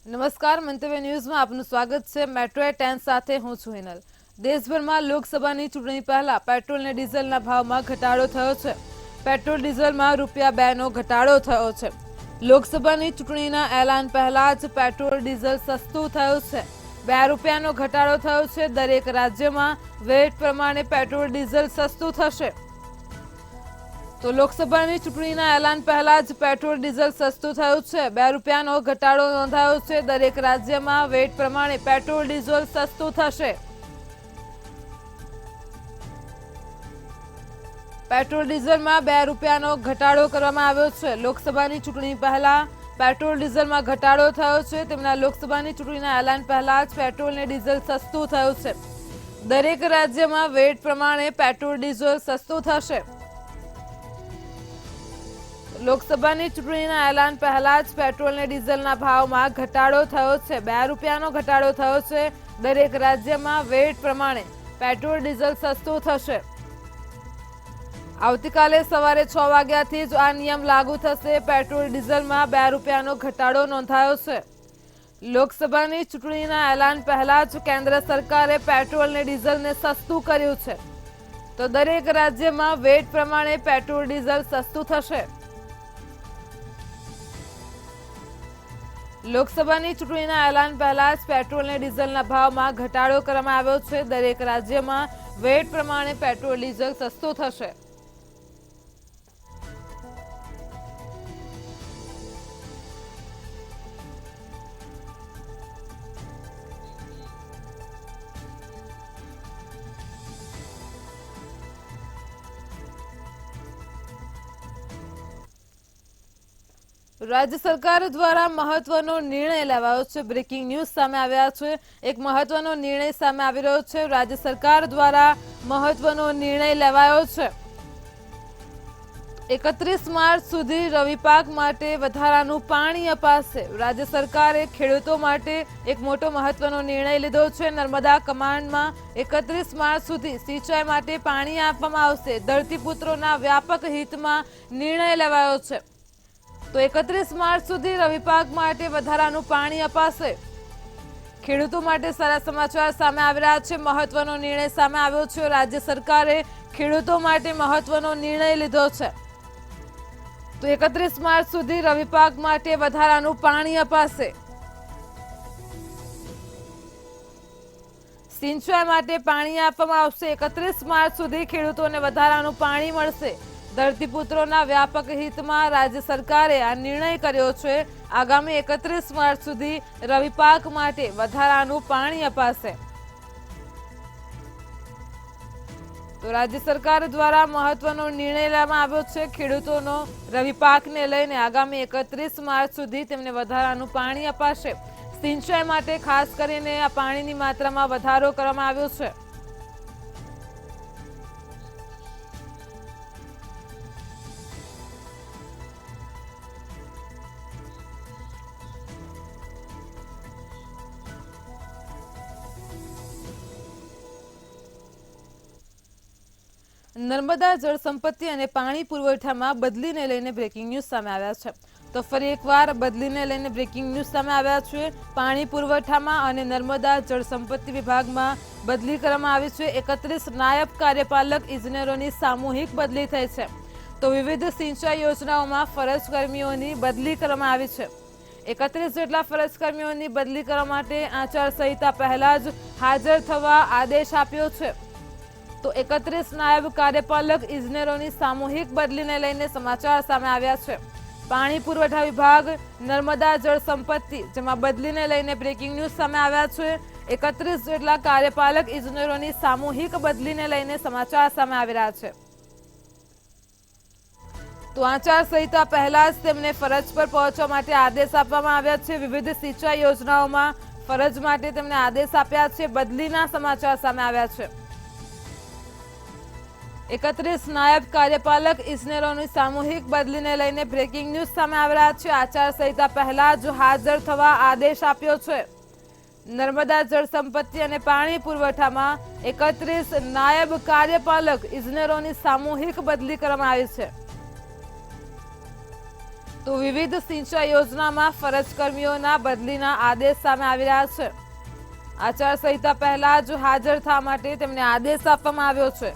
નમસ્કાર, મંતવ્ય ન્યૂઝમાં આપનું સ્વાગત છે। મેટ્રો 10 સાથે હું છું હિનલ। દેશભરમાં લોકસભાની ચૂંટણી પહેલા પેટ્રોલ અને ડીઝલના ભાવમાં ઘટાડો થયો છે। પેટ્રોલ ડીઝલમાં ₹2નો ઘટાડો થયો છે। લોકસભાની ચૂંટણીના એલાન પહેલા જ પેટ્રોલ ડીઝલ સસ્તું થયું છે। ₹2નો ઘટાડો થયો છે। દરેક રાજ્યમાં વેટ પ્રમાણે પેટ્રોલ ડીઝલ સસ્તું થશે। તો લોકસભાની ચૂંટણીના એલાન પહેલા જ પેટ્રોલ ડીઝલ સસ્તું થયું છે। ₹2નો ઘટાડો નોંધાયો છે। દરેક રાજ્યમાં વેટ પ્રમાણે પેટ્રોલ ડીઝલ સસ્તું થશે। પેટ્રોલ ડીઝલમાં ₹2નો ઘટાડો કરવામાં આવ્યો છે। લોકસભાની ચૂંટણી પહેલા પેટ્રોલ ડીઝલમાં ઘટાડો થયો છે। તેમના લોકસભાની ચૂંટણીના એલાન પહેલા જ પેટ્રોલ અને ડીઝલ સસ્તું થયું છે। દરેક રાજ્યમાં વેટ પ્રમાણે પેટ્રોલ ડીઝલ સસ્તું થશે। લોકસભાની ચૂંટણીના એલાન પહેલા જ પેટ્રોલ અને ડીઝલના ભાવમાં ઘટાડો થયો છે। ₹2નો ઘટાડો થયો છે। દરેક રાજ્યમાં વેટ પ્રમાણે પેટ્રોલ ડીઝલ સસ્તું થશે। આવતીકાલે સવારે 6 વાગ્યાથી જ આ નિયમ લાગુ થશે। પેટ્રોલ ડીઝલમાં ₹2નો ઘટાડો નોંધાયો છે। લોકસભાની ચૂંટણીના એલાન પહેલા જ કેન્દ્ર સરકારે પેટ્રોલ અને ડીઝલને સસ્તું કર્યું છે। તો દરેક રાજ્યમાં વેટ પ્રમાણે પેટ્રોલ ડીઝલ સસ્તું થશે। લોકસભાની ચૂંટણીના એલાન પહેલા જ પેટ્રોલ અને ડીઝલના ભાવમાં ઘટાડો કરવામાં આવ્યો છે। દરેક રાજ્યમાં વેટ પ્રમાણે પેટ્રોલ ડીઝલ સસ્તું થશે। રાજ્ય સરકાર દ્વારા મહત્વનો નિર્ણય લેવાયો છે। બ્રેકિંગ ન્યૂઝ સામે આવ્યા છે। એક મહત્વનો નિર્ણય સામે આવી રહ્યો છે। રાજ્ય સરકાર દ્વારા મહત્વનો નિર્ણય લેવાયો છે। 31 માર્ચ સુધી રવિ પાક માટે વધારાનું પાણી અપાશે। રાજ્ય સરકારે ખેડૂતો માટે એક મોટો મહત્વનો નિર્ણય લીધો છે। નર્મદા કમાન્ડમાં 31 માર્ચ સુધી સિંચાઈ માટે પાણી આપવામાં આવશે। ધરતીપુત્રોના વ્યાપક હિતમાં નિર્ણય લેવાયો છે। તો 31 માર્ચ સુધી રવિ પાક માટે વધારાનું પાણી અપાશે। ખેડૂતો માટે સારા સમાચાર સામે આવી રહ્યા છે। મહત્વનો નિર્ણય સામે આવ્યો છે। રાજ્ય સરકારે ખેડૂતો માટે મહત્વનો નિર્ણય લીધો છે। તો 31 માર્ચ સુધી રવિ પાક માટે વધારાનું પાણી અપાશે। સિંચાઈ માટે પાણી આપવામાં આવશે। 31 માર્ચ સુધી ખેડૂતોને વધારાનું પાણી મળશે। ધરતીપુત્રોના વ્યાપક હિતમાં રાજ્ય સરકારે આ નિર્ણય કર્યો છે। આગામી 31 માર્ચ સુધી રવિ પાક માટે વધારાનું પાણી અપાશે। તો રાજ્ય સરકાર દ્વારા મહત્વનો નિર્ણય લેવામાં આવ્યો છે। ખેડૂતોનો રવિ પાકને લઈને આગામી 31 માર્ચ સુધી તેમને વધારાનું પાણી અપાશે। સિંચાઈ માટે ખાસ કરીને આ પાણીની માત્રામાં વધારો કરવામાં આવ્યો છે। નર્મદા જળ સંપત્તિ અને પાણી પુરવઠામાં બદલીને લઈને બ્રેકિંગ ન્યૂઝ સામે આવ્યા છે। તો ફરી એકવાર બદલીને લઈને બ્રેકિંગ ન્યૂઝ સામે આવ્યા છે। પાણી પુરવઠામાં અને નર્મદા જળ સંપત્તિ વિભાગમાં બદલી કરવામાં આવી છે। 31 નાયબ કાર્યપાલક ઇજનેરોની સામૂહિક બદલી થઈ છે। તો વિવિધ સિંચાઈ યોજનાઓમાં ફરજ કર્મીઓની બદલી કરવામાં આવી છે। 31 જેટલા ફરજ કર્મીઓની બદલી કરવા માટે આચારસંહિતા પહેલા જ હાજર થવા આદેશ આપ્યો છે। તો 31 નાયબ કાર્યપાલક ઇજનેરોની સામૂહિક બદલીને લઈને સમાચાર સામે આવ્યા છે। પાણી પુરવઠા વિભાગ, નર્મદા જળ સંપત્તિ, જેમાં બદલીને લઈને બ્રેકિંગ ન્યૂઝ સામે આવ્યા છે। 31 જેટલા કાર્યપાલક ઇજનેરોની સામૂહિક બદલીને લઈને સમાચાર સામે આવી રહ્યા છે। તો આચારસંહિતા પહેલા જ તેમને ફરજ પર પહોંચવા માટે આદેશ આપવામાં આવ્યા છે। વિવિધ સિંચાઈ યોજનાઓમાં ફરજ માટે તેમને આદેશ આપ્યા છે। બદલીના સમાચાર સામે આવ્યા છે। 31 નાયબ કાર્યપાલક ઇજનેરોની સામૂહિક બદલીને લઈને બ્રેકિંગ ન્યૂઝ સામે આવી રહ્યા છે। આચારસંહિતા પહેલા જ હાજર થવા આદેશ આપ્યો છે। નર્મદા જળ સંપત્તિ અને પાણી પુરવઠામાં 31 નાયબ કાર્યપાલક ઇજનેરોની સામૂહિક બદલી કરવામાં આવી છે। તો વિવિધ સિંચાઈ યોજનામાં ફરજ કર્મીઓના બદલીના આદેશ સામે આવી રહ્યા છે। આચારસંહિતા પહેલા જ હાજર થવા માટે તેમને આદેશ આપવામાં આવ્યો છે।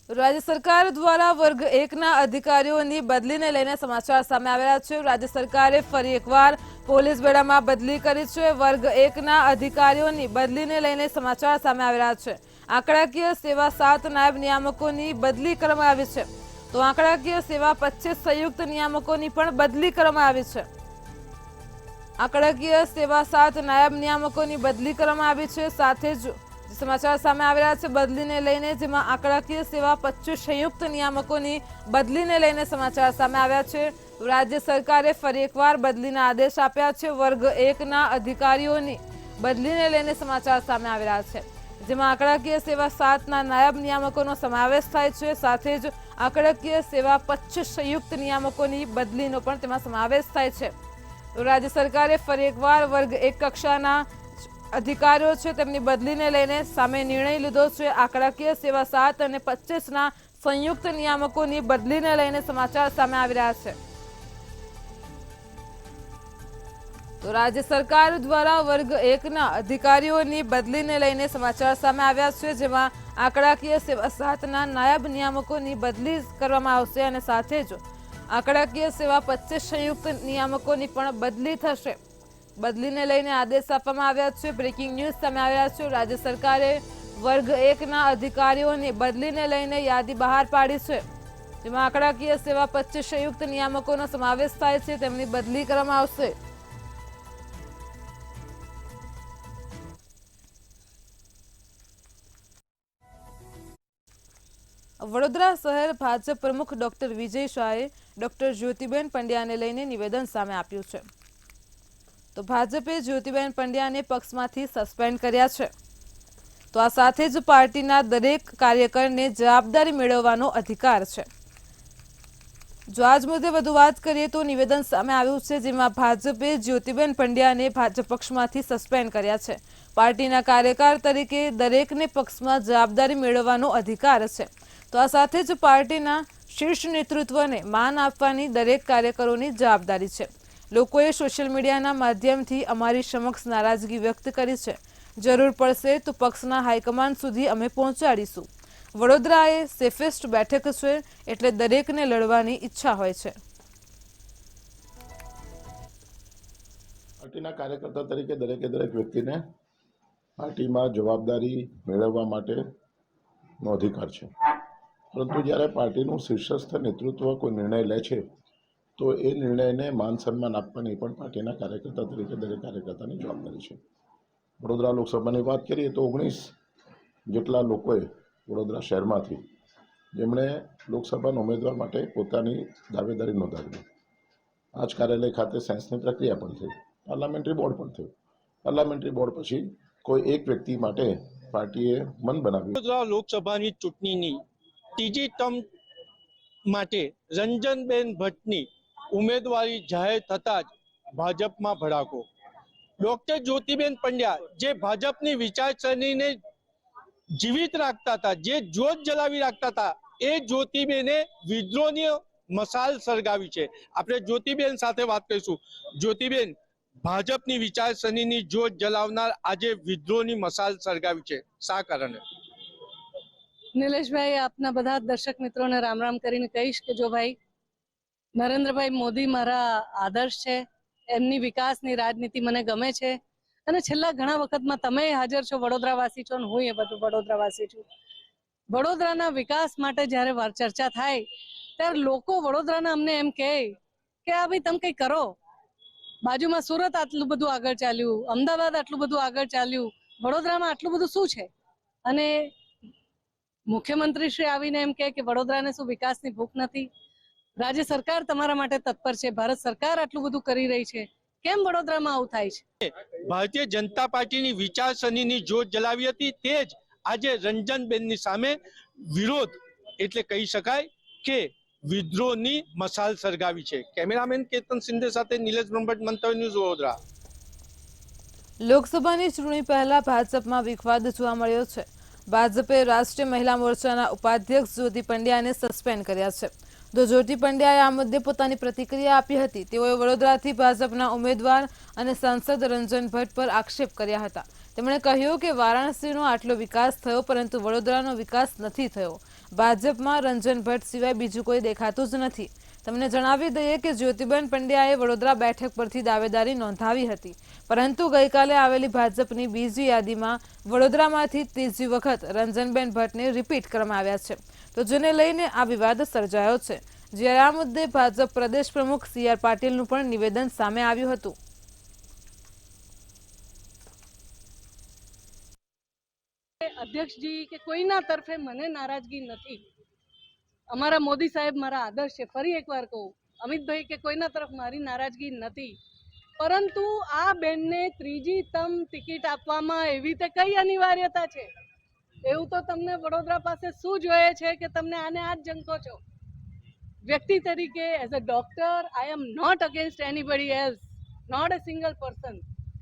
राज्य सरकार द्वारा वर्ग 1 अधिकारीओनी बदलीने लईने समाचार सामे आवेला छे। राज्य सरकारे फरी एकवार पोलीस बेड़ामां बदली करी छे। वर्ग 1 अधिकारीओनी बदलीने लईने समाचार सामे आवेला छे। आंकड़ाकीय सेवा 7 नायब नियामकोनी बदली करवामां आवी छे, तो आंकड़ाकीय सेवा 25 संयुक्त नियामकोनी पण बदली करवामां आवी छे। आंकड़ाकीय सेवा 7 नायब नियामकोनी बदली करवामां आवी छे। साथे ज समाचार सामे आवेला छे बदलीने लईने, जेमां आंकड़ाकीय सेवा 25 संयुक्त नियामकोनी बदलीने लईने समाचार सामे आव्या छे। राज्य सरकारे फरी एकवार बदलीना आदेश आप्या छे। वर्ग 1 अधिकारीओनी बदलीने लईने समाचार सामे आवेला छे, जेमां आंकड़ाकीय सेवा 7 नायब नियामकोनो समावेश थाय छे। साथे ज आंकड़ाकीय सेवा 25 संयुक्त नियामकोनी बदलीनो पण तेमां समावेश थाय छे। राज्य सरकारे फरी एकवार वर्ग 1 कक्षाना अधिकारीओ छे तेमनी बदलीने लईने सामे निर्णय लीधो छे। आंकड़ाकीय सेवा 7 અને 25 संयुक्त नियामकोनी बदलीने लईने समाचार सामे आवी रह्या छे। तो राज्य सरकार द्वारा वर्ग 1 अधिकारीओनी बदलीने लईने समाचार सामे आव्या छे, जेमां आंकड़ाकीय सेवा 7 नायब नियामकोनी बदली करवामां आवशे अने साथे ज आंकड़ाकीय सेवा 25 संयुक्त नियामकोनी पण बदली थशे। बदलीने लईने आदेश आपवामां आव्या छे। ब्रेकिंग न्यूज सामे आव्या छे। राज्य सरकारे वर्ग 1 अधिकारीओनी बदलीने लईने यादी बहार पाडी छे, जेमां आंकड़ाकीय सेवा 25 संयुक्त नियामकोनो समावेश थाय छे, तेमनी बदली करवामां आवशे। वडोदरा शहर भाजप प्रमुख डॉक्टर विजय शाहे डॉक्टर ज्योतिबेन पंड्याने लईने निवेदन सामे आप्युं छे। तो भाजपे ज्योतिबेन पंड्याने पक्षमांथी सस्पेन्ड कर्या छे। तो आ साथे ज पार्टीना दरेक कार्यकरने जवाबदारी मेळवવાનો अधिकार छे। जो आज मुद्दे वधु वात करीए तो निवेदन सामे आव्युं छे, जेमां भाजपे ज्योतिबेन पंड्याने भाजप पक्षमांथी सस्पेन्ड कर्या छे। पार्टीना कार्यकर तरीके दरेकने पक्षमां जवाबदारी मेळवવાનો अधिकार छे। तो आ साथे ज पार्टीना शीर्ष नेतृत्वने मान आपवानी दरेक कार्यकरोनी जवाबदारी छे। लोकोए सोशल मीडियाना माध्यमथी अमारी समक्ष नाराजगी व्यक्त करी छे। जरूर पड़शे तो पक्षना हाईकमांड सुधी अमे पहोंचाडीशुं। वडोदरा ए सेफेस्ट बेठक छे, एटले दरेकने लड़वानी इच्छा होय छे। पार्टीना कार्यकर्ता तरीके दरेक व्यक्तिने पार्टीमां जवाबदारी मेळववा माटेनो अधिकार छे, परंतु ज्यारे पार्टीनुं शीर्षस्थ नेतृत्व कोई निर्णय ले छे तो ए निर्णयने मान सन्मान आपवानी पण पार्टीना कार्यकर्ता तरीके दरेक कार्यकर्तानी जवाबदारी छे। वडोदरा लोकसभानी वात करीए तो 19 जेटला लोकोए वडोदरा शहेरमांथी जेमणे लोकसभाना उमेदवार माटे पोतानी दावेदारी नोंधावी। आज कार्यालय खाते सायन्सनी प्रक्रिया पण थई, पार्लामेंटरी बोर्ड पण थयुं। पार्लामेंटरी बोर्ड पछी कोई एक व्यक्ति माटे पार्टीए मन बनाव्युं। वडोदरा लोकसभानी चूंटणीनी तीजी टर्म माटे रंजनबेन भट्टनी उमेदवारी जाહેર થતા જ ભાજપમાં ભડાકો। ડોક્ટર જ્યોતિબેન પંડ્યા જે ભાજપની વિચારસરણીને જીવિત રાખતા હતા, જે જ્યોત જલાવી રાખતા હતા, એ જ્યોતિબેને વિદ્રોહની મશાલ સળગાવી છે। આપણે જ્યોતિબેન સાથે વાત કરીશું। જ્યોતિબેન, ભાજપની વિચારસરણીની જ્યોત જલાવનાર આજે વિદ્રોહની મશાલ સળગાવી છે, શા કારણે? નિલેશભાઈ, આપના બધા દર્શક મિત્રોને રામ રામ કરીને કહીશ કે જો ભાઈ નરેન્દ્રભાઈ મોદી મારા આદર્શ છે, એમની વિકાસની રાજનીતિ મને ગમે છે અને છેલ્લા ઘણા વખતમાં તમે હાજર છો, વડોદરાવાસી છો અને હું એ બધું વડોદરાવાસી છું। વડોદરાના વિકાસ માટે જ્યારે ચર્ચા થાય ત્યારે લોકો વડોદરાના અમને એમ કહે કે આ ભાઈ તમે કંઈ કરો। બાજુમાં સુરત આટલું બધું આગળ ચાલ્યું, અમદાવાદ આટલું બધું આગળ ચાલ્યું, વડોદરામાં આટલું બધું શું છે? અને મુખ્યમંત્રી શ્રી આવીને એમ કહે કે વડોદરાને શું વિકાસની ભૂખ નથી? राज्य सरकार तमारा माटे तत्पर छे, भारत सरकार आटलुं बधुं करी रही छे, केम वडोदरामां आवुं थाय छे? भारतीय जनता पार्टीनी विचारसरणीनी ज्योत जलावी हती, ते ज आजे रंजनबेननी सामे विरोध एटले कही शकाय के વિદ્રોહની મશાલ સળગાવી છે. કેમેરામેન કેતન સિંધે સાથે નિલેશ બ્રહ્મભટ્ટ, મંતવ્ય ન્યૂઝ, વડોદરા. લોકસભાની ચૂંટણી પહેલા ભાજપમાં વિખવાદ જોવા મળ્યો છે. ભાજપે રાષ્ટ્રીય મહિલા મોરચાના ઉપાધ્યક્ષ જ્યોતિ પંડ્યાને સસ્પેન્ડ કર્યા છે. તો જ્યોતિ પંડ્યાએ આ મુદ્દે પોતાની પ્રતિક્રિયા આપી હતી. તેઓએ વડોદરાથી ભાજપના ઉમેદવાર અને સાંસદ રંજન ભટ્ટ પર આક્ષેપ કર્યા હતા. તેમણે કહ્યું કે વારાણસીનો આટલો વિકાસ થયો પરંતુ વડોદરાનો વિકાસ નથી થયો. ભાજપમાં રંજન ભટ્ટ સિવાય બીજું કોઈ દેખાતું જ નથી. તમને જણાવી દઈએ કે જ્યોતિબેન પંડ્યાએ વડોદરા બેઠક પરથી દાવેદારી નોંધાવી હતી, પરંતુ ગઈકાલે આવેલી ભાજપની બીજી યાદીમાં વડોદરામાંથી ત્રીજી વખત રંજનબેન ભટ્ટને રિપીટ કરવામાં આવ્યા છે, તો જેને લઈને આ વિવાદ સર્જાયો છે. જ્યારે આ મુદ્દે ભાજપ પ્રદેશ પ્રમુખ CR પાટીલનું પણ નિવેદન સામે આવ્યું હતું. અધ્યક્ષજી કે કોઈના તરફે મને નારાજગી નથી. અમારા મોદી સાહેબ મારા આદર્શ છે. ફરી એકવાર કહું, અમિતભાઈ, કે કોઈના તરફ મારી નારાજગી નથી, પરંતુ આ બેનને ત્રીજી તમ ટિકિટ આપવામાં એવી તે કઈ અનિવાર્યતા છે? એવું તો તમને વડોદરા પાસે શું જોઈએ છે કે તમને આને આ જ જંકો છો? વ્યક્તિ તરીકે, as a doctor, I am not against anybody else, not a single person,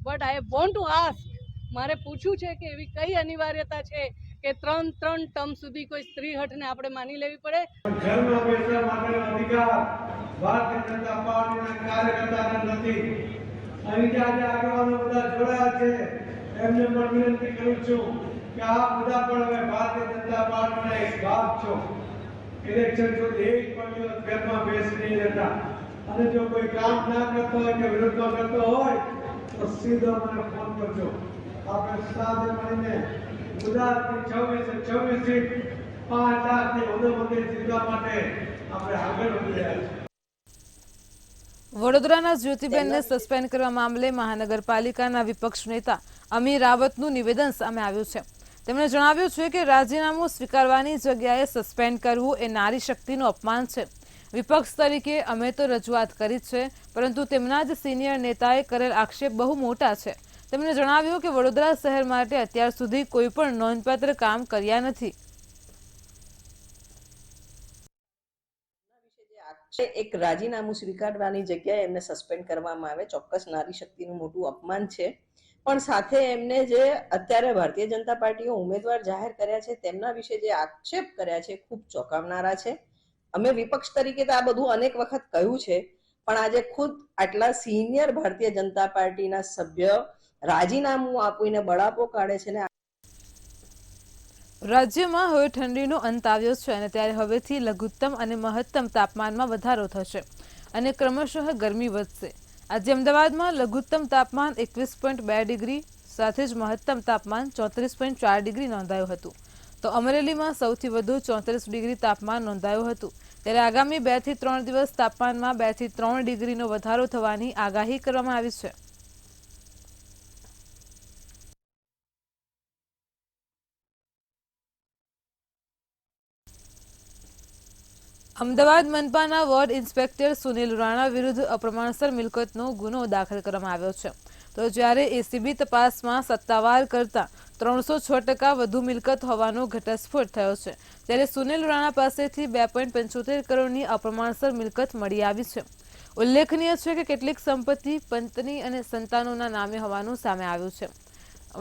but I want to ask, મારે પૂછવું છે કે એવી કઈ અનિવાર્યતા છે કે ત્રણ ટર્મ સુધી કોઈ સ્ત્રી હટને આપણે માની લેવી પડે? ઘરમાં બેસવા માટેનો અધિકાર ભારતીય જનતા પાર્ટીના કાર્યકર્તાને નથી. અહીં જે આજે આગેવાનો બધા જોડાયા છે એમને પણ વિનંતી કરું છું કે આ બધા પણ હવે ભારતીય જનતા પાર્ટીના એક ભાગ છો. ઇલેક્શન સુધી એક પણ દિવસ ઘરમાં બેસી નહીં રહેતા, અને જો કોઈ કામ ના કરતો હોય કે વિરોધમાં કરતો હોય તો સીધો મને ફોન કરજો. આપણે સાથે મળીને ગુજરાતની 26 સીટ 5 લાખની વધુ જીતવા માટે આપણે આગળ વધી રહ્યા છીએ. વડોદરાના જ્યોતિબેનને સસ્પેન્ડ કરવા મામલે મહાનગરપાલિકાના વિપક્ષ નેતા અમીર રાવતનું નિવેદન સામે આવ્યું છે. તેમણે જણાવ્યું છે કે રાજીનામું સ્વીકારવાની જગ્યાએ સસ્પેન્ડ કરવું એ નારી શક્તિનું અપમાન છે. વિપક્ષ તરીકે અમે તો રજૂઆત કરી છે, પરંતુ તેમના જ સિનિયર નેતાએ કરેલ આક્ષેપ બહુ મોટા છે. તેમણે જણાવ્યું કે વડોદરા શહેર માટે અત્યાર સુધી કોઈ પણ નોંધપાત્ર કામ કર્યા નથી. એક રાજીનામું સ્વીકારવાની જગ્યાએ એમને સસ્પેન્ડ કરવામાં આવે, ચોક્કસ નારી શક્તિનું મોટું અપમાન છે. પણ સાથે એમને જે અત્યારે ભારતીય જનતા પાર્ટીએ ઉમેદવાર જાહેર કર્યા છે તેમના વિશે જે આક્ષેપ કર્યા છે ખૂબ ચોંકાવનારા છે. અમે વિપક્ષ તરીકે તો આ બધું અનેક વખત કહ્યું છે, પણ આજે ખુદ આટલા સિનિયર ભારતીય જનતા પાર્ટીના સભ્ય રાજીનામું આપીને બળાપો કાઢે છે. ને રાજ્યમાં હવે ઠંડીનો અંત આવ્યો છે અને ત્યારે હવેથી લઘુત્તમ અને મહત્તમ તાપમાનમાં વધારો થશે અને ક્રમશઃ ગરમી વધશે. આજે અમદાવાદમાં લઘુત્તમ તાપમાન 21.2 ડિગ્રી સાથે જ મહત્તમ તાપમાન 34.4 ડિગ્રી નોંધાયું હતું, તો અમરેલીમાં સૌથી વધુ 34 ડિગ્રી તાપમાન નોંધાયું હતું. ત્યારે આગામી 2 થી 3 દિવસ તાપમાનમાં 2 થી 3 ડિગ્રીનો વધારો થવાની આગાહી કરવામાં આવી છે. અમદાવાદ મનપાના વોર્ડ ઇન્સ્પેક્ટર સુનિલ રાણા વિરુદ્ધ અપ્રમાણસર મિલકતનો ગુનો દાખલ કરવામાં આવ્યો છે. તો જ્યારે એસીબી તપાસમાં સત્તાવાર કરતા 306% વધુ મિલકત હોવાનો ઘટસ્ફોટ થયો છે, ત્યારે સુનિલ રાણા પાસેથી 2.75 કરોડની અપ્રમાણસર મિલકત મળી આવી છે. ઉલ્લેખનીય છે કે કેટલીક સંપત્તિ પત્ની અને સંતાનોના નામે હોવાનું સામે આવ્યું છે.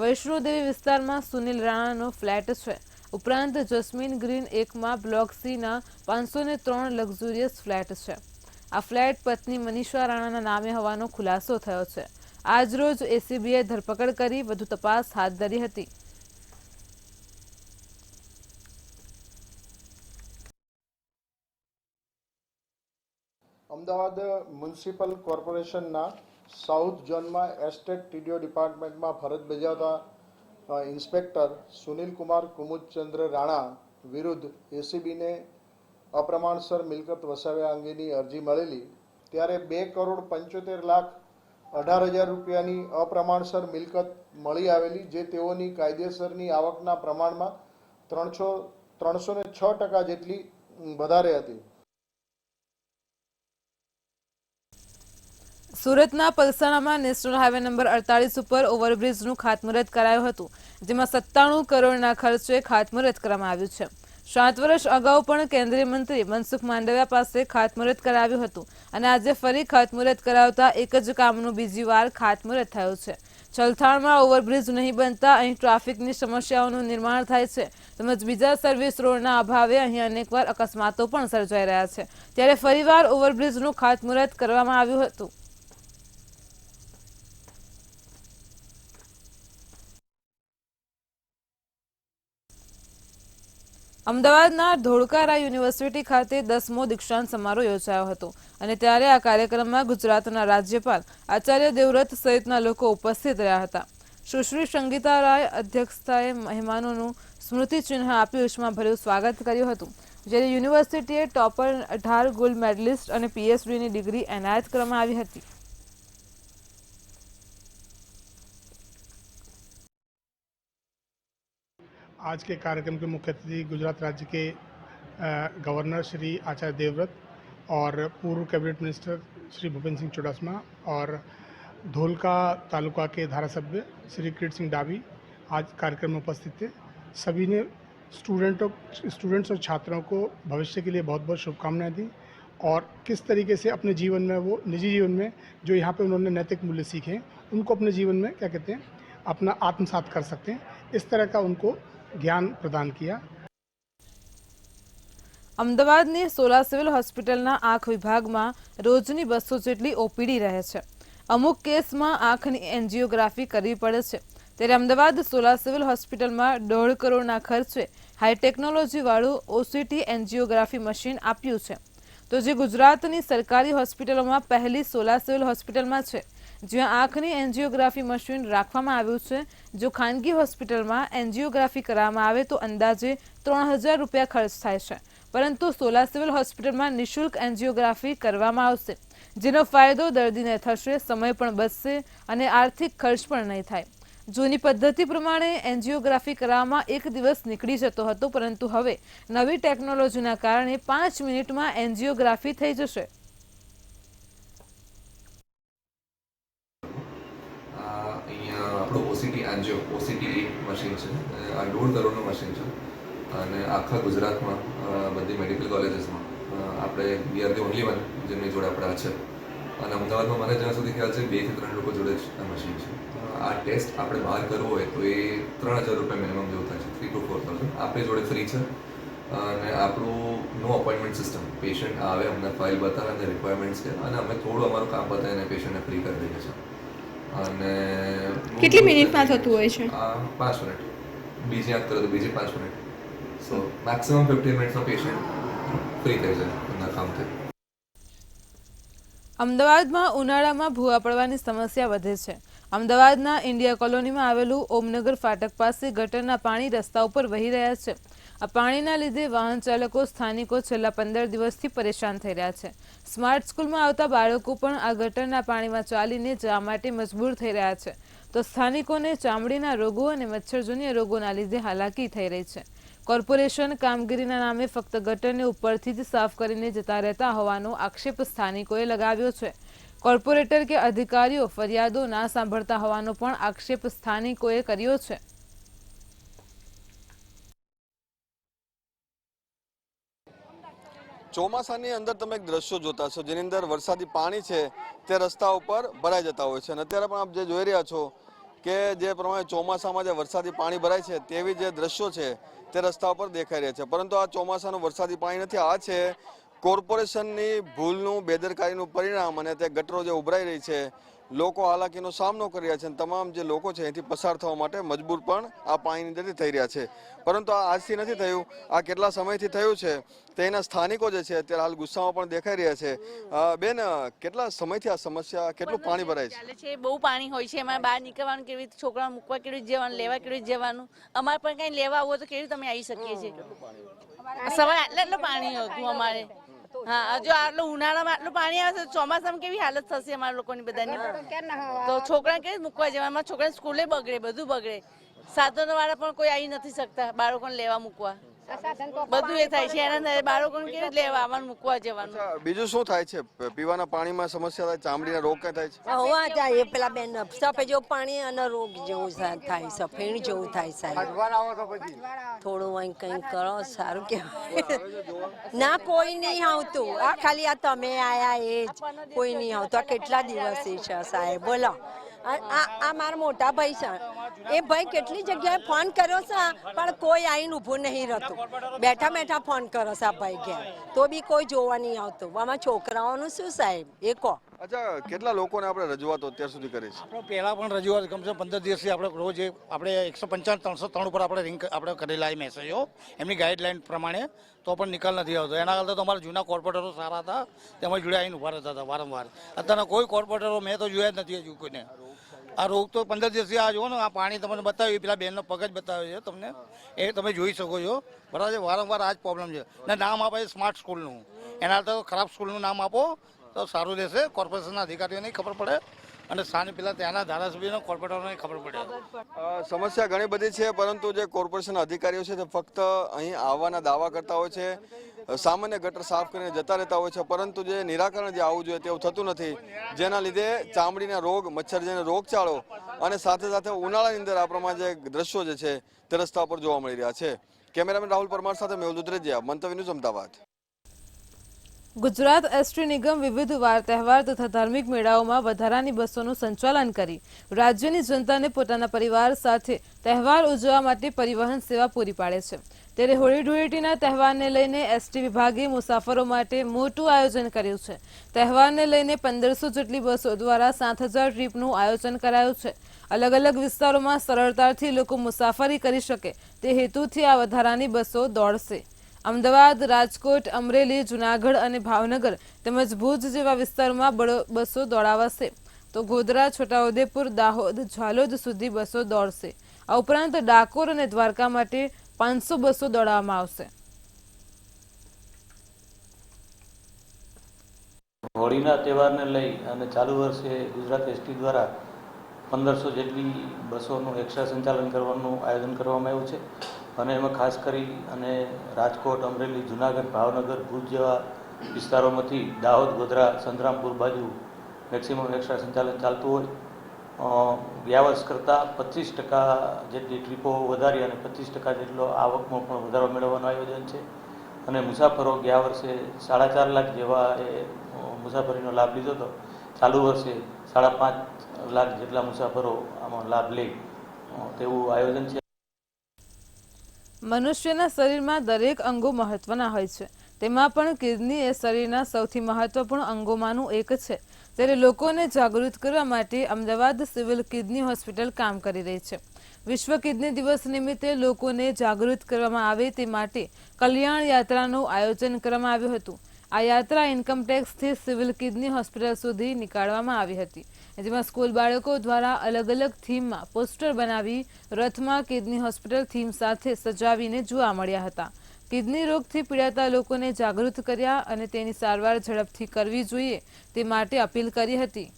વૈષ્ણોદેવી વિસ્તારમાં સુનિલ રાણાનો ફ્લેટ છે. ઉપરાંત જસ્મીન ગ્રીન 1માં બ્લોક C-ના 503 લક્ઝુરિયસ ફ્લેટ છે. આ ફ્લેટ પત્ની મનીષા રાણાના નામે હોવાનો ખુલાસો થયો છે. આજરોજ એસીબીએ ધરપકડ કરી વધુ તપાસ હાથ ધરી હતી. અમદાવાદ મ્યુનિસિપલ કોર્પોરેશનના સાઉથ ઝોનમાં એસ્ટેટ ટીડીઓ ડિપાર્ટમેન્ટમાં ફરજ બજાવતા ઇન્સ્પેક્ટર સુનિલ કુમાર કુમુદચંદ્ર રાણા વિરુદ્ધ એસીબીને અપ્રમાણસર મિલકત વસાવ્યા અંગેની અરજી મળેલી, ત્યારે 2,75,18,000 રૂપિયાની અપ્રમાણસર મિલકત મળી આવેલી, જે તેઓની કાયદેસરની આવકના પ્રમાણમાં 306% જેટલી વધારે હતી. સુરતના પલસાણામાં નેશનલ હાઈવે નંબર 48 ઉપર ઓવરબ્રિજનું ખાતમુહૂર્ત કરાયું હતું, જેમાં 97 કરોડના ખર્ચે ખાતમુહૂર્ત કરવામાં આવ્યું છે. 7 વર્ષ અગાઉ પણ કેન્દ્રીય મંત્રી મનસુખ માંડવિયા પાસે ખાતમુહૂર્ત કરાવ્યું હતું અને આજે ફરી ખાતમુહૂર્ત કરાવતા એક જ કામનું બીજી વાર ખાતમુહૂર્ત થયું છે. ચલથાણમાં ઓવરબ્રિજ નહીં બનતા અહીં ટ્રાફિકની સમસ્યાઓનું નિર્માણ થાય છે તેમજ બીજા સર્વિસ રોડના અભાવે અહીં અનેકવાર અકસ્માતો પણ સર્જાઈ રહ્યા છે. ત્યારે ફરીવાર ઓવરબ્રિજનું ખાતમુહૂર્ત કરવામાં આવ્યું હતું. અમદાવાદના ધોળકારા યુનિવર્સિટી ખાતે 10મો દીક્ષાંત સમારોહ યોજાયો હતો અને ત્યારે આ કાર્યક્રમમાં ગુજરાતના રાજ્યપાલ આચાર્ય દેવવ્રત સહિતના લોકો ઉપસ્થિત રહ્યા હતા. સુશ્રી સંગીતા રાય અધ્યક્ષતાએ મહેમાનોનું સ્મૃતિચિહ્ન આપી ઉષ્માભર્યું સ્વાગત કર્યું હતું. જ્યારે યુનિવર્સિટીએ ટોપર 18 ગોલ્ડ મેડલિસ્ટ અને પીએચડીની ડિગ્રી એનાયત કરવામાં આવી હતી. आज के कार्यक्रम के मुख्य अतिथि गुजरात राज्य के गवर्नर श्री आचार्य देवव्रत और पूर्व कैबिनेट मिनिस्टर श्री भूपेंद्र सिंह चुड़ासमा और धोलका तालुका के धारासभ्य श्री किरीट सिंह डाबी आज कार्यक्रम में उपस्थित थे. सभी ने स्टूडेंट्स और छात्रों को भविष्य के लिए बहुत बहुत शुभकामनाएं दी और किस तरीके से अपने जीवन में वो निजी जीवन में जो यहाँ पे उन्होंने नैतिक मूल्य सीखे हैं उनको अपने जीवन में क्या कहते हैं अपना आत्मसात कर सकते हैं, इस तरह का उनको ज्ञान प्रदान किया. અમદાવાદની સોલા સિવિલ હોસ્પિટલના આંખ વિભાગમાં રોજની 200 જેટલી ઓપીડી રહે છે. અમુક કેસમાં આંખની એન્જિયોગ્રાફી કરવી પડે છે. ત્યારે અમદાવાદ સોલા સિવિલ હોસ્પિટલમાં 1.5 કરોડના ખર્ચે હાઈ ટેકનોલોજીવાળું ઓસીટી એન્જિયોગ્રાફી મશીન આપ્યું છે. તો જે ગુજરાતની સરકારી હોસ્પિટલોમાં પહેલી સોલા સિવિલ હોસ્પિટલમાં છે જ્યાં આંખની એન્જિયોગ્રાફી મશીન રાખવામાં આવ્યું છે. જો ખાનગી હોસ્પિટલમાં એન્જિયોગ્રાફી કરવામાં આવે તો અંદાજે 3000 રૂપિયા ખર્ચ થાય છે, પરંતુ સોલા સિવિલ હોસ્પિટલમાં નિઃશુલ્ક એન્જિયોગ્રાફી કરવામાં આવશે, જેનો ફાયદો દર્દીને થશે, સમય પણ બચશે અને આર્થિક ખર્ચ પણ નહીં થાય. જૂની પદ્ધતિ પ્રમાણે એન્જિયોગ્રાફી કરવામાં 1 દિવસ નીકળી જતો હતો, પરંતુ હવે નવી ટેકનોલોજીના કારણે 5 મિનિટમાં એન્જિયોગ્રાફી થઈ જશે. અહીંયા આપણું ઓસીટી મશીન છે. આ 1.5 કરોડનું મશીન છે અને આખા ગુજરાતમાં બધી મેડિકલ કોલેજીસમાં આપણે we are the only one જેમની જોડે આપણે આ છે. અને અમદાવાદમાં મને જ્યાં સુધી ખ્યાલ છે 2 થી 3 લોકો જોડે જ આ મશીન છે. આ ટેસ્ટ આપણે બહાર કરવો હોય તો એ 3000 રૂપિયા મિનિમમ જેવું થાય છે, 3 to 4000. આપણી જોડે ફ્રી છે અને આપણું નો અપોઇન્ટમેન્ટ સિસ્ટમ. પેશન્ટ આવે, અમને ફાઇલ બતાવે અને રિક્વાયરમેન્ટ્સ છે અને અમે થોડું અમારું કામ બતાવીને પેશન્ટને ફ્રી કરી દઈએ છીએ. અને કેટલી મિનિટમાં થતું હોય છે? 5 મિનિટ. બીજી આંખ કરે તો બીજી 5 મિનિટ. સો મેક્સિમમ 15 મિનિટ્સમાં પેશન્ટ ફ્રી થઈ જાય એમના કામથી. અમદાવાદમાં ઉનાળામાં ભૂવા પડવાની સમસ્યા વધે છે. અમદાવાદના ઇન્ડિયા કોલોનીમાં આવેલું ઓમનગર ફાટક પાસે ગટરના પાણી રસ્તા ઉપર વહી રહ્યા છે. આ પાણીના લીધે વાહન ચાલકો સ્થાનિકો છેલ્લા 15 દિવસથી પરેશાન થઈ રહ્યા છે. સ્માર્ટ સ્કૂલમાં આવતા બાળકો પણ આ ગટરના પાણીમાં ચાલીને જવા માટે મજબૂર થઈ રહ્યા છે. તો સ્થાનિકોને ચામડીના રોગો અને મચ્છરજન્ય રોગોના લીધે હાલાકી થઈ રહી છે. કોર્પોરેશન કામગીરીના નામે ફક્ત ગટરને ઉપરથી જ સાફ કરીને જતા રહેતા હોવાનો આક્ષેપ સ્થાનિકોએ લગાવ્યો છે. કોર્પોરેટર કે અધિકારીઓ ફરિયાદો ના સાંભળતા હોવાનો પણ આક્ષેપ સ્થાનિકોએ કર્યો છે. ચોમાસાની અંદર તમે એક દ્રશ્યો જોતા છો જેની અંદર વરસાદી પાણી છે તે રસ્તા ઉપર ભરાઈ જતા હોય છે અને અત્યારે પણ આપ જે જોઈ રહ્યા છો કે જે પ્રમાણે ચોમાસામાં જે વરસાદી પાણી ભરાય છે તેવી જે દ્રશ્યો છે તે રસ્તા ઉપર દેખાઈ રહ્યા છે. પરંતુ આ ચોમાસાનું વરસાદી પાણી નથી, આ છે કોર્પોરેશનની ભૂલનું, બેદરકારીનું પરિણામ અને તે ગટરો જે ઉભરાઈ રહી છે. લોકો હાલાકીનો સામનો કરી રહ્યા છે અને તમામ જે લોકો છે અહીંથી પસાર થવા માટે મજબૂર પણ આ પાણીની અંદરથી થઈ રહ્યા છે. પરંતુ આ આજથી નથી થયું, આ કેટલા સમયથી થયું છે તેના સ્થાનિકો જે છે અત્યારે હાલ ગુસ્સામાં પણ દેખાઈ રહ્યા છે. બેન, કેટલા સમયથી આ સમસ્યા, કેટલું પાણી ભરાય છે? બહુ પાણી હોય છે, એમાં બહાર નીકળવાનું કેવી રીતે, છોકરા મૂકવા કેવી રીતે જવાનું, લેવા કેવી રીતે જવાનું, અમારે પણ કઈ લેવા આવો તો કેવી રીતે અમે આવી શકીએ છીએ? સવારે આટલું પાણી હતું અમારે. હા, જો આટલું ઉનાળામાં આટલું પાણી આવે તો ચોમાસામાં કેવી હાલત થશે અમારા લોકોની બધાની? તો છોકરાને કેવી મૂકવા જવા, છોકરાને સ્કૂલે બગડે, બધું બગડે. સાધનો વાળા પણ કોઈ આવી નથી શકતા બાળકોને લેવા મૂકવા. બધું એ થાય છે. એના અંદર બાળકોને કેવી રીતે લેવા આવવાનું, મૂકવા જવાનું. બીજું શું થાય છે? પીવાના પાણીમાં સમસ્યા થાય, ચામડીના રોગ કઈ થાય છે? હોવા જાય પેલા બેન સફેદ જેવું પાણી અને રોગ જેવું થાય, સફેદ જેવું થાય સાહેબ. થોડું અહીં કંઈ કરો સારું કહેવાય. ના કોઈ નહીં આવતું, આ ખાલી આ તમે આયા એ જ, કોઈ નહીં આવતું. આ કેટલા દિવસથી છે સાહેબ બોલો. આ મારા મોટા ભાઈ છે, એ ભાઈ કેટલી જગ્યાએ ફોન કર્યો છે પણ કોઈ આવીને ઊભું નહીં રહેતું. બેઠા બેઠા ફોન કરો છે આ ભાઈ ઘેર, તો બી કોઈ જોવા નહીં આવતું. આમાં છોકરાઓનું શું સાહેબ એ કહો. અચ્છા, કેટલા લોકોને આપણે રજૂઆતો અત્યાર સુધી કરી છે? આપણે પહેલાં પણ રજૂઆત કમસે કમ 15 દિવસથી આપણે રોજ આપણે 155 303 ઉપર આપણે રિંગ આપણે કરેલા એ મેસેજો એમની ગાઈડલાઈન પ્રમાણે, તો પણ નિકાલ નથી આવતો. એના કરતાં તો અમારા જૂના કોર્પોરેટરો સારા હતા, તેમાં જોડે આવીને ઉભા રહેતા હતા વારંવાર. અત્યારના કોઈ કોર્પોરેટરો મેં તો જોયા જ નથી હજુ કોઈને. આ રોગ તો 15 દિવસથી આ જુઓ ને, આ પાણી તમને બતાવ્યું, પેલા બેનનો પગ જ બતાવ્યો છે તમને, એ તમે જોઈ શકો છો. બરાબર છે, વારંવાર આ જ પ્રોબ્લેમ છે. ને નામ આપે સ્માર્ટ સ્કૂલનું, એના તો ખરાબ સ્કૂલનું નામ આપો તો સારું રહેશે. કોર્પોરેશનના અધિકારીઓને ખબર પડે અને સાને પેલા ત્યાંના ધારાસભ્યોને કોર્પોરેટરોને ખબર પડે. સમસ્યા ઘણી બધી છે, પરંતુ જે કોર્પોરેશન અધિકારીઓ છે તે ફક્ત અહીં આવવાના દાવા કરતા હોય છે, સામાન્ય ગટર સાફ કરીને જતા રહેતા હોય છે, પરંતુ જે નિરાકરણ જે આવવું જોઈએ તેવું થતું નથી, જેના લીધે ચામડીના રોગ, મચ્છરજન્ય રોગચાળો અને સાથે સાથે ઉનાળાની અંદર આ પ્રમાણે જે દ્રશ્યો જે છે તે રસ્તા પર જોવા મળી રહ્યા છે. કેમેરામેન રાહુલ પરમાર સાથે મેહુલ દુધરેજિયા, મંતવ્ય ન્યૂઝ, અમદાવાદ. ગુજરાત એસટી નિગમ વિવિધ વાર તહેવાર તથા ધાર્મિક મેળાઓમાં વધારાની બસોનું સંચાલન કરી રાજ્યની જનતાને પોતાના પરિવાર સાથે તહેવાર ઉજવવા માટે પરિવહન સેવા પૂરી પાડે છે. ત્યારે હોળી ધૂળેટીના તહેવારને લઈને એસટી વિભાગે મુસાફરો માટે મોટું આયોજન કર્યું છે. તહેવારને લઈને 1500 જેટલી બસો દ્વારા 7000 ટ્રીપનું આયોજન કરાયું છે. અલગ અલગ વિસ્તારોમાં સરળતાથી લોકો મુસાફરી કરી શકે તે હેતુથી આ વધારાની બસો દોડશે. અમદાવાદ, રાજકોટ, અમરેલી, જૂનાગઢ અને ભાવનગર તેમજ ભુજ જેવા વિસ્તારોમાં બસો દોડાવાશે, તો ગોધરા, છોટાઉદેપુર, દાહોદ, ઝાલોદ સુધી બસો દોડશે. આ ઉપરાંત ડાકોર અને દ્વારકા માટે 500 બસો દોડાવવામાં આવશે. હોળીના તહેવારને લઈ અને ચાલુ વર્ષે ગુજરાત એસટી દ્વારા 1500 જેટલી બસોનું એક્સ્ટ્રા સંચાલન કરવાનું આયોજન કરવામાં આવ્યું છે. અને એમાં ખાસ કરી અને રાજકોટ, અમરેલી, જૂનાગઢ, ભાવનગર, ભુજ જેવા વિસ્તારોમાંથી દાહોદ, ગોધરા, સંતરામપુર બાજુ મેક્સિમમ એક્સ્ટ્રા સંચાલન ચાલતું હોય. ગયા વર્ષ કરતાં 25% જેટલી ટ્રીપો વધારી અને 25% જેટલો આવકમાં પણ વધારો મેળવવાનું આયોજન છે. અને મુસાફરો ગયા વર્ષે 4.5 લાખ જેવા એ મુસાફરીનો લાભ લીધો હતો. ચાલુ વર્ષે 5.5 લાખ જેટલા મુસાફરો આમાં લાભ લે તેવું આયોજન છે. મનુષ્યના શરીરમાં દરેક અંગો મહત્વના હોય છે, તેમાં પણ કિડની એ શરીરના સૌથી મહત્વપૂર્ણ અંગોમાંનું એક છે. ત્યારે લોકોને જાગૃત કરવા માટે અમદાવાદ સિવિલ કિડની હોસ્પિટલ કામ કરી રહી છે. વિશ્વ કિડની દિવસ નિમિત્તે લોકોને જાગૃત કરવામાં આવે તે માટે કલ્યાણ યાત્રાનું આયોજન કરવામાં આવ્યું હતું. આ યાત્રા ઇન્કમટેક્સથી સિવિલ કિડની હોસ્પિટલ સુધી નીકાળવામાં આવી હતી, જેમાં સ્કૂલ બાળકો દ્વારા અલગ અલગ થીમમાં પોસ્ટર બનાવી રથમાં કિડની હોસ્પિટલ થીમ સાથે સજાવીને જોવા મળ્યા હતા. કિડની રોગથી પીડાતા લોકોને જાગૃત કર્યા અને તેની સારવાર ઝડપથી કરવી જોઈએ તે માટે અપીલ કરી હતી.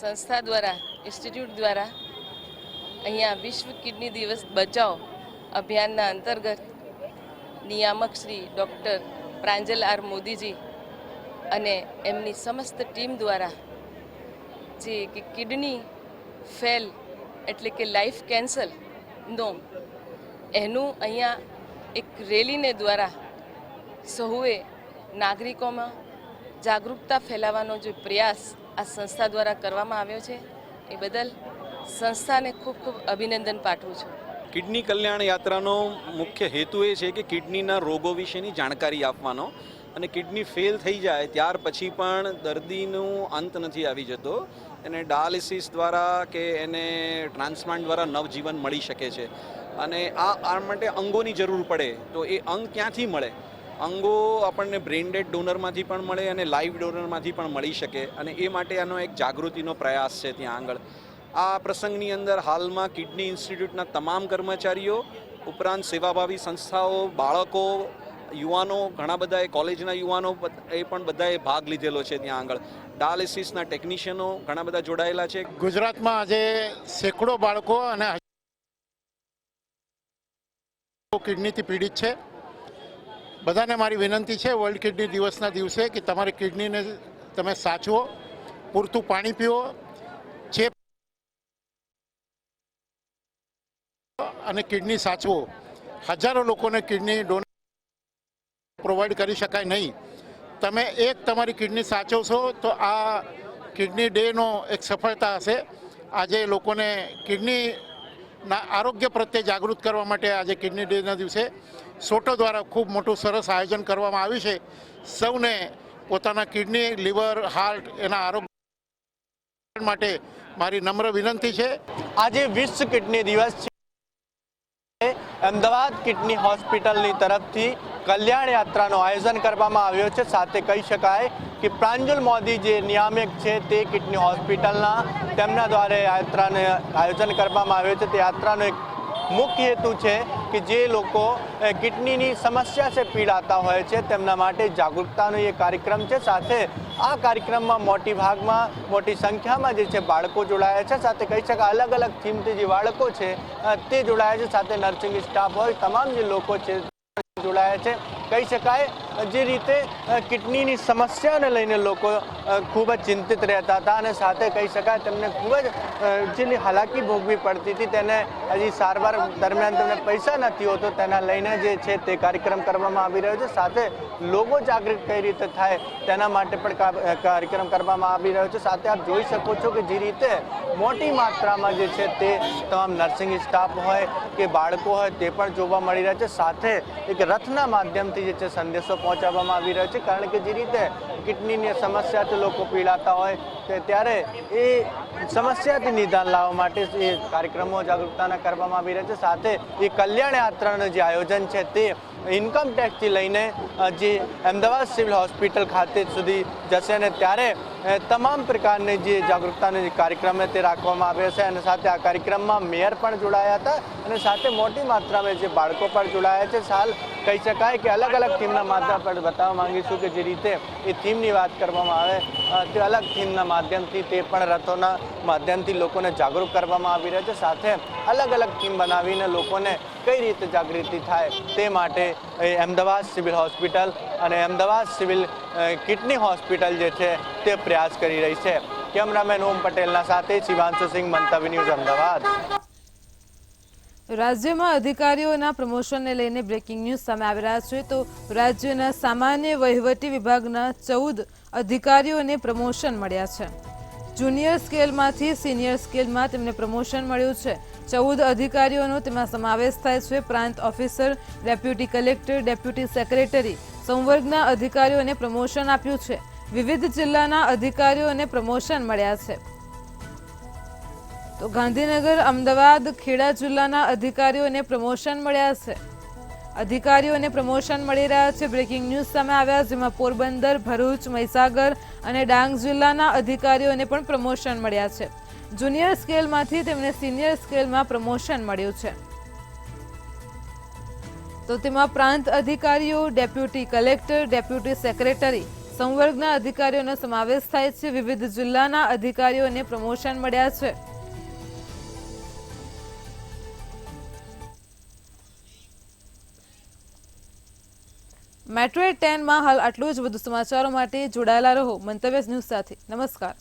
સંસ્થા દ્વારા, ઇન્સ્ટિટ્યૂટ દ્વારા અહીંયા વિશ્વ કિડની દિવસ બચાવ અભિયાનના અંતર્ગત નિયામક શ્રી ડૉક્ટર પ્રાંજલ આર મોદીજી અને એમની સમસ્ત ટીમ દ્વારા જે કિડની ફેલ એટલે કે લાઈફ કેન્સરનો એનું અહીંયા એક રેલીને દ્વારા સહુએ નાગરિકોમાં જાગૃતતા ફેલાવવાનો જે પ્રયાસ આ સંસ્થા દ્વારા કરવામાં આવ્યો છે એ બદલ સંસ્થાને ખૂબ ખૂબ અભિનંદન પાઠવું છું. કિડની કલ્યાણ યાત્રાનો મુખ્ય હેતુ એ છે કે કિડનીના રોગો વિશેની જાણકારી આપવાનો, અને કિડની ફેલ થઈ જાય ત્યાર પછી પણ દર્દીનું અંત નથી આવી જતો, એને ડાયાલિસિસ દ્વારા કે એને ટ્રાન્સપ્લાન્ટ દ્વારા નવજીવન મળી શકે છે. અને આ માટે અંગોની જરૂર પડે તો એ અંગ ક્યાંથી મળે? અંગો આપણને બ્રેઇન ડેડ ડોનરમાંથી પણ મળે અને લાઈવ ડોનરમાંથી પણ મળી શકે, અને એ માટે આનો એક જાગૃતિનો પ્રયાસ છે ત્યાં આગળ. આ પ્રસંગની અંદર હાલમાં કિડની ઇન્સ્ટિટ્યૂટના તમામ કર્મચારીઓ ઉપરાંત સેવાભાવી સંસ્થાઓ, બાળકો, યુવાનો, ઘણા બધા કોલેજના યુવાનો એ પણ બધાએ ભાગ લીધેલો છે ત્યાં આગળ. ડાયાલિસિસના ટેકનિશિયનો ઘણા બધા જોડાયેલા છે. ગુજરાતમાં આજે સેંકડો બાળકો અને કિડનીથી પીડિત છે. બધાને મારી વિનંતી છે વર્લ્ડ કિડની દિવસના દિવસે કે તમારી કિડનીને તમે સાચવો, પૂરતું પાણી પીવો, ચેપ અને કિડની સાચવો. હજારો લોકોને કિડની ડોનેટ પ્રોવાઈડ કરી શકાય નહીં. તમે એક તમારી કિડની સાચવશો તો આ કિડની ડેનો એક સફળતા હશે. આજે લોકોને કિડનીના આરોગ્ય પ્રત્યે જાગૃત કરવા માટે આજે કિડની ડેના દિવસે સોટો દ્વારા ખૂબ મોટું સરસ આયોજન કરવામાં આવ્યું છે. સૌને પોતાના કિડની, લીવર, હાર્ટ એના આરોગ્ય માટે મારી નમ્ર વિનંતી છે. આજે વિશ્વ કિડની દિવસ છે. અમદાવાદ કિડની હોસ્પિટલની તરફથી કલ્યાણ યાત્રાનું આયોજન કરવામાં આવ્યું છે. સાથે કહી શકાય કે પ્રાંજલ મોદી જે નિયામક છે તે કિડની હોસ્પિટલના તેમના દ્વારા યાત્રાને આયોજન કરવામાં આવ્યું છે. તે યાત્રાનો એક મુખ્ય હેતુ છે કે જે લોકો કિડનીની સમસ્યા છે પીડાતા હોય છે તેમના માટે જાગૃતતાનો એ કાર્યક્રમ છે. સાથે આ કાર્યક્રમમાં મોટી સંખ્યામાં જે છે બાળકો જોડાયા છે. સાથે કહી શકાય અલગ અલગ થીમથી જે બાળકો છે તે જોડાયા છે. સાથે નર્સિંગ સ્ટાફ હોય, તમામ જે લોકો છે જોડાયા છે. કહી શકાય જે રીતે કિડનીની સમસ્યાને લઈને લોકો ખૂબ જ ચિંતિત રહેતા હતા અને સાથે કહી શકાય તેમને ખૂબ જ જેની હાલાકી ભોગવી પડતી હતી, તેને હજી સારવાર દરમિયાન તેમને પૈસા નથી હોતો, તેના લઈને જે છે તે કાર્યક્રમ કરવામાં આવી રહ્યો છે. સાથે લોકો જાગૃત કઈ રીતે થાય તેના માટે પણ કાર્યક્રમ કરવામાં આવી રહ્યો છે. સાથે આપ જોઈ શકો છો કે જે રીતે મોટી માત્રામાં જે છે તે તમામ નર્સિંગ સ્ટાફ હોય કે બાળકો હોય તે પણ જોવા મળી રહ્યા છે. સાથે એક રથના માધ્યમથી જે છે સંદેશો પહોંચાડવામાં આવી રહ્યો છે. કારણ કે જે રીતે કિડનીની સમસ્યાથી લોકો પીડાતા હોય ત્યારે એ સમસ્યાથી નિદાન લાવવા માટે એ કાર્યક્રમો જાગૃતતાના કરવામાં આવી રહ્યા છે. સાથે એ કલ્યાણ યાત્રાનું જે આયોજન છે તે ઇન્કમ ટેક્સથી લઈને જે અમદાવાદ સિવિલ હોસ્પિટલ ખાતે સુધી જશે અને ત્યારે તમામ પ્રકારની જે જાગૃતતાનો જે કાર્યક્રમ તે રાખવામાં આવ્યો છે. અને સાથે આ કાર્યક્રમમાં મેયર પણ જોડાયા હતા અને સાથે મોટી માત્રામાં જે બાળકો પણ જોડાયા છે. હાલ કહી શકાય કે અલગ અલગ થીમના માધ્યમ પર બતાવવા માંગીશું કે જે રીતે એ થીમની વાત કરવામાં આવે તે અલગ થીમના માધ્યમથી તે પણ રથોના માધ્યમથી લોકોને જાગૃત કરવામાં આવી રહ્યા છે. સાથે અલગ અલગ થીમ બનાવીને લોકોને કઈ રીતે જાગૃતિ થાય તે માટે અમદાવાદ સિવિલ હોસ્પિટલ અને અમદાવાદ સિવિલ કિડની હોસ્પિટલ જે છે તે પ્રયાસ કરી રહી છે. કેમેરામેન ઓમ પટેલના સાથે શિવાંશુ સિંહ, મંતવ્ય ન્યૂઝ, અમદાવાદ. રાજ્યમાં અધિકારીઓના પ્રમોશનને લઈને બ્રેકિંગ ન્યૂઝ સામે આવી રહ્યા છે. તો રાજ્યના સામાન્ય વહીવટી વિભાગના 14 અધિકારીઓને પ્રમોશન મળ્યા છે. જુનિયર સ્કેલમાંથી સિનિયર સ્કેલમાં તેમને પ્રમોશન મળ્યું છે. 14 અધિકારીઓનો તેમાં સમાવેશ થાય છે. પ્રાંત officer, deputy collector, deputy secretary, સંવર્ગના અધિકારીઓને પ્રમોશન આપ્યું છે. વિવિધ જિલ્લાના અધિકારીઓને પ્રમોશન મળ્યા છે. તો ગાંધીનગર, અમદાવાદ, ખેડા જિલ્લાના અધિકારીઓને પ્રમોશન મળ્યા છે. અધિકારીઓને પ્રમોશન મળી રહ્યા છે. બ્રેકિંગ ન્યૂઝ સામે આવ્યા, જેમાં પોરબંદર, ભરૂચ, મહીસાગર અને ડાંગ જિલ્લાના અધિકારીઓને પણ પ્રમોશન મળ્યા છે. જુનિયર સ્કેલમાંથી તેમને સિનિયર સ્કેલમાં પ્રમોશન મળ્યું છે. તો તેમાં પ્રાંત અધિકારીઓ, ડેપ્યુટી કલેક્ટર, ડેપ્યુટી સેક્રેટરી, સંવર્ગના અધિકારીઓનો સમાવેશ થાય છે. વિવિધ જિલ્લાના અધિકારીઓને પ્રમોશન મળ્યા છે. મેટ્રો 10 માં હાલ આટલું જ. વધુ સમાચારો માટે જોડાયેલા રહો મંતવ્ય ન્યૂઝ સાથે. નમસ્કાર.